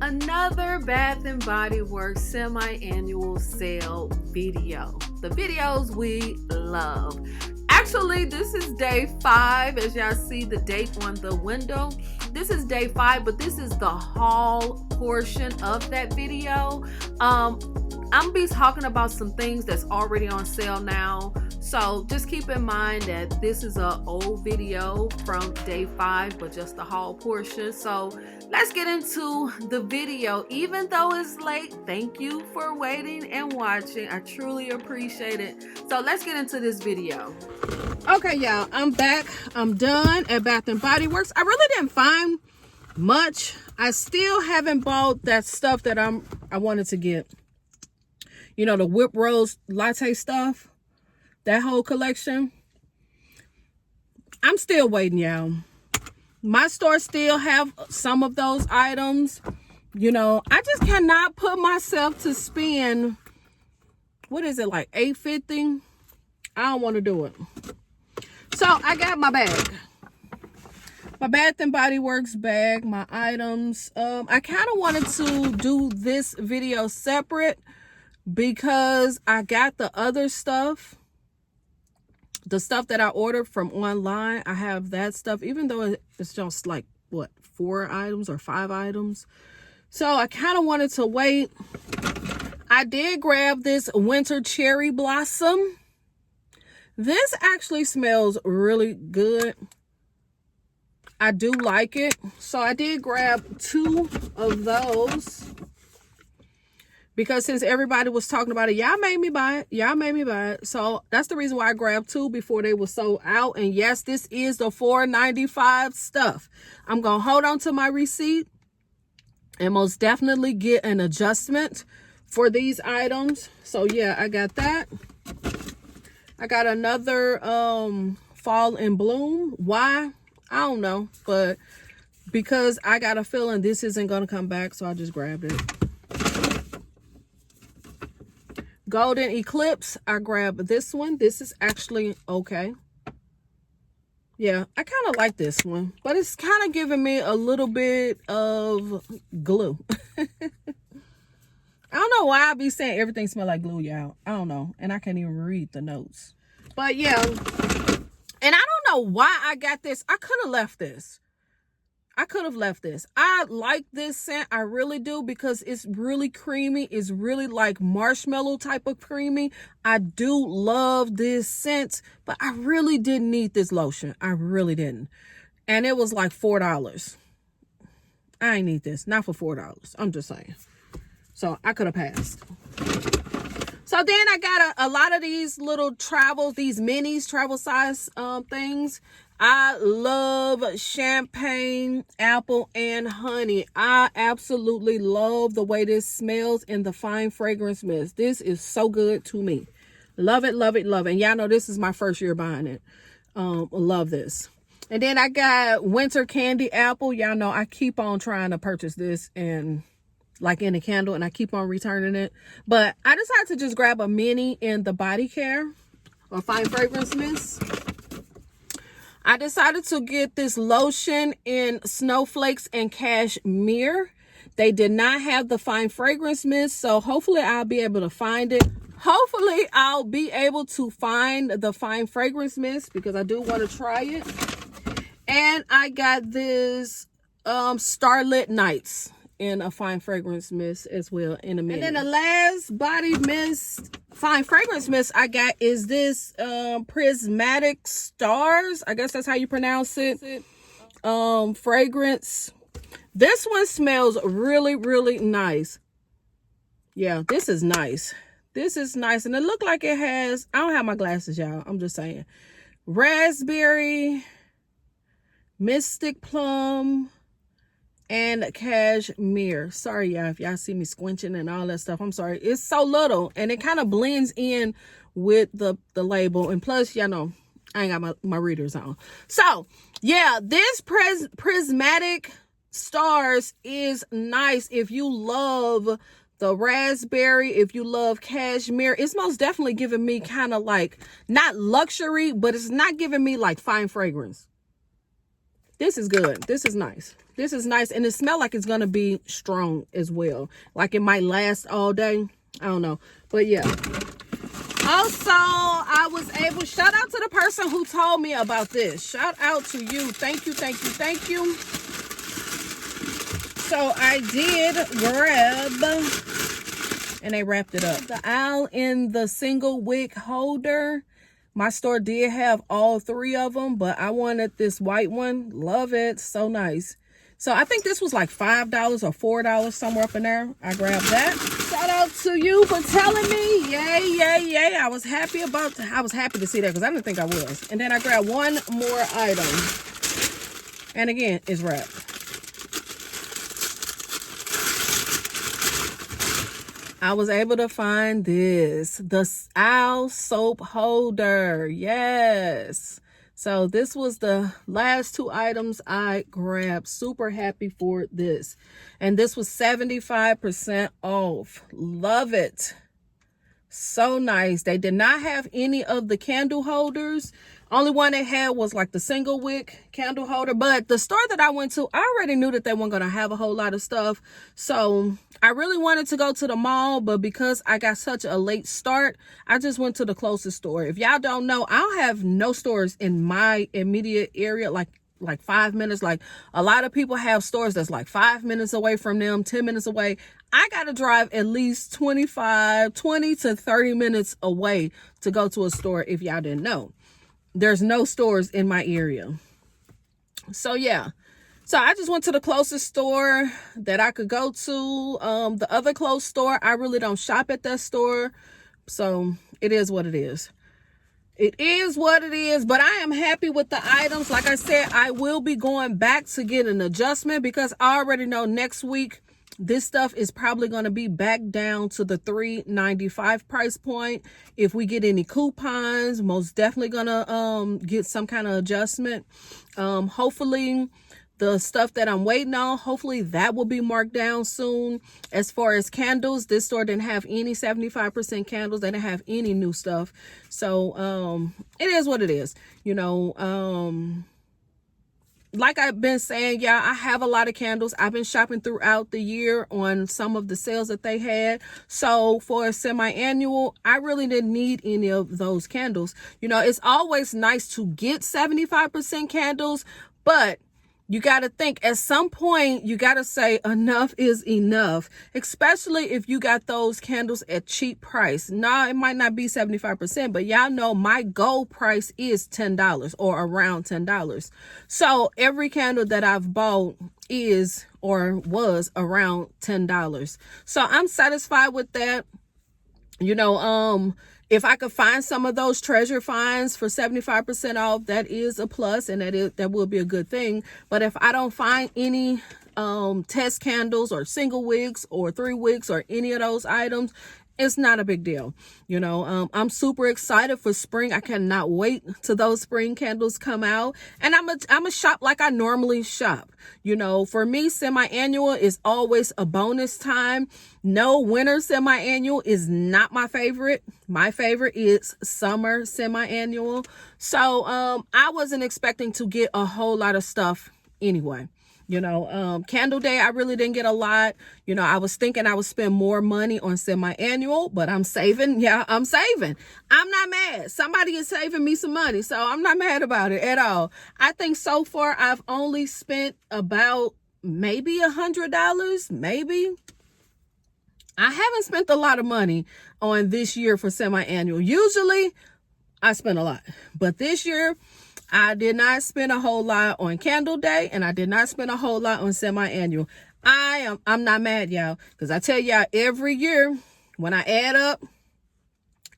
Another Bath and Body Works semi-annual sale video. The videos we love. Actually, this is day 5. As y'all see the date on the window, this is day 5, but this is the haul portion of that video. I'm gonna be talking about some things that's already on sale now, so just keep in mind that this is an old video from day 5, but just the haul portion. So let's get into the video. Even though it's late, thank you for waiting and watching. I truly appreciate it. So let's get into this video. Okay, y'all, I'm back. I'm done at Bath and Body Works. I really didn't find much. I still haven't bought that stuff that I wanted to get. You know, the whip rose latte stuff, that whole collection. I'm still waiting, y'all. My store still have some of those items. You know, I just cannot put myself to spend, what is it, like $8.50? I don't want to do it. So I got my bag. My Bath and Body Works bag, my items. I kind of wanted to do this video separate because I got the other stuff. The stuff that I ordered from online, I have that stuff, even though it's just like, what, 4 items or 5 items. So I kind of wanted to wait. I did grab this winter cherry blossom. This actually smells really good. I do like it. So I did grab 2 of those. Because since everybody was talking about it, y'all made me buy it. Y'all made me buy it. So that's the reason why I grabbed 2 before they were sold out. And yes, this is the $4.95 stuff. I'm going to hold on to my receipt and most definitely get an adjustment for these items. So yeah, I got that. I got another fall and bloom. Why? I don't know. But because I got a feeling this isn't going to come back, so I just grabbed it. Golden Eclipse, I grabbed this one. This is actually okay. Yeah, I kind of like this one, but it's kind of giving me a little bit of glue. I don't know why I be saying everything smell like glue, y'all. I don't know, and I can't even read the notes. But yeah, and I don't know why I got this. I could have left this. I like this scent. I really do, because it's really creamy. It's really like marshmallow type of creamy. I do love this scent, but I really didn't need this lotion. I really didn't. And it was like $4. I ain't need this. Not for $4. I'm just saying. So I could have passed. So then I got a lot of these little travels, these minis, travel size things. I love champagne, apple, and honey. I absolutely love the way this smells in the fine fragrance mist. This is so good to me. Love it, love it, love it. And y'all know this is my first year buying it. Love this. And then I got winter candy apple. Y'all know I keep on trying to purchase this and like in a candle, and I keep on returning it. But I decided to just grab a mini in the body care or fine fragrance mist. I decided to get this lotion in snowflakes and cashmere. They did not have the fine fragrance mist, so hopefully I'll be able to find it. Hopefully I'll be able to find the fine fragrance mist, because I do want to try it. And I got this Starlit Nights in a fine fragrance mist as well in a minute. And then the last body mist, fine fragrance mist I got is this Prismatic Stars. I guess that's how you pronounce it. Fragrance. This one smells really, really nice. Yeah, this is nice. This is nice. And it looked like it has, I don't have my glasses, y'all. I'm just saying. Raspberry, Mystic Plum, and cashmere. Sorry, y'all, if y'all see me squinching and all that stuff. I'm sorry. It's so little, and it kind of blends in with the label. And plus, y'all know, I ain't got my readers on. So, yeah, this Prismatic Stars is nice if you love the raspberry, if you love cashmere. It's most definitely giving me kind of like, not luxury, but it's not giving me like fine fragrance. This is good. This is nice. This is nice, and it smells like it's gonna be strong as well. Like it might last all day. I don't know, but yeah. Also, I was able, shout out to the person who told me about this. Shout out to you. Thank you, thank you, thank you. So I did grab, and they wrapped it up, the owl in the single wick holder. My store did have all 3 of them, but I wanted this white one. Love it. So nice. So I think this was like $5 or $4, somewhere up in there. I grabbed that. Shout out to you for telling me. Yay, yay, yay. I was happy to see that because I didn't think I was. And then I grabbed one more item. And again, it's wrapped. I was able to find this, the owl soap holder. Yes. So this was the last 2 items I grabbed. Super happy for this. And this was 75% off. Love it. So nice. They did not have any of the candle holders. Only one they had was like the single wick candle holder. But the store that I went to, I already knew that they weren't going to have a whole lot of stuff. So I really wanted to go to the mall, but because I got such a late start, I just went to the closest store. If y'all don't know, I don't have no stores in my immediate area, like 5 minutes. Like a lot of people have stores that's like 5 minutes away from them, 10 minutes away. I got to drive at least 20 to 30 minutes away to go to a store. If y'all didn't know, there's no stores in my area. So yeah. So I just went to the closest store that I could go to. The other closed store, I really don't shop at that store. So it is what it is. It is what it is, but I am happy with the items. Like I said, I will be going back to get an adjustment because I already know next week this stuff is probably going to be back down to the $3.95 price point. If we get any coupons, most definitely going to get some kind of adjustment. Hopefully the stuff that I'm waiting on, hopefully that will be marked down soon. As far as candles, this store didn't have any 75% candles. They didn't have any new stuff. So it is what it is. You know, like I've been saying, yeah, I have a lot of candles. I've been shopping throughout the year on some of the sales that they had. So for a semi-annual, I really didn't need any of those candles. You know, it's always nice to get 75% candles, but you got to think at some point, you got to say enough is enough, especially if you got those candles at cheap price. Now, it might not be 75%, but y'all know my goal price is $10 or around $10. So every candle that I've bought is or was around $10. So I'm satisfied with that. You know, if I could find some of those treasure finds for 75% off, that is a plus, and that will be a good thing. But if I don't find any test candles or single wicks or 3 wicks or any of those items, it's not a big deal. You know, I'm super excited for spring. I cannot wait till those spring candles come out. And I'm a shop like I normally shop. You know, for me, semi-annual is always a bonus time. No, winter semi-annual is not my favorite. My favorite is summer semi-annual. So I wasn't expecting to get a whole lot of stuff anyway. You know, candle day, I really didn't get a lot. You know, I was thinking I would spend more money on semi-annual, but I'm saving. Yeah, I'm saving. I'm not mad. Somebody is saving me some money, so I'm not mad about it at all. I think so far I've only spent about maybe $100, maybe. I haven't spent a lot of money on this year for semi-annual. Usually I spend a lot, but this year I did not spend a whole lot on candle day, and I did not spend a whole lot on semi-annual. I'm not mad, y'all, because I tell y'all every year when I add up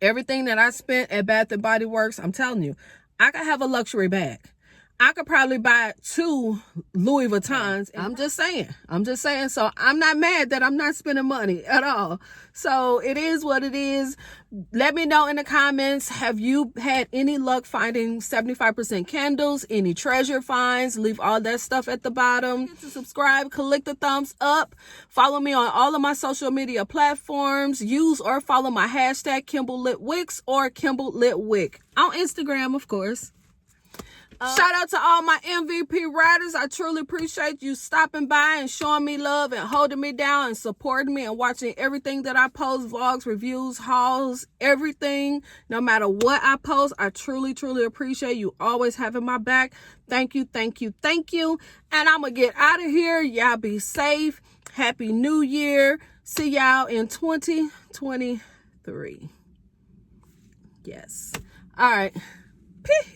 everything that I spent at Bath and Body Works, I'm telling you, I could have a luxury bag. I could probably buy 2 Louis Vuittons. I'm just saying. So I'm not mad that I'm not spending money at all. So it is what it is. Let me know in the comments. Have you had any luck finding 75% candles? Any treasure finds? Leave all that stuff at the bottom. To subscribe, click the thumbs up. Follow me on all of my social media platforms. Use or follow my hashtag KimbleLitWicks or KimbleLitWick on Instagram, of course. Shout out to all my MVP riders. I truly appreciate you stopping by and showing me love and holding me down and supporting me and watching everything that I post, vlogs, reviews, hauls, everything. No matter what I post, I truly, truly appreciate you always having my back. Thank you, thank you, thank you. And I'm going to get out of here. Y'all be safe. Happy New Year. See y'all in 2023. Yes. All right. Peace.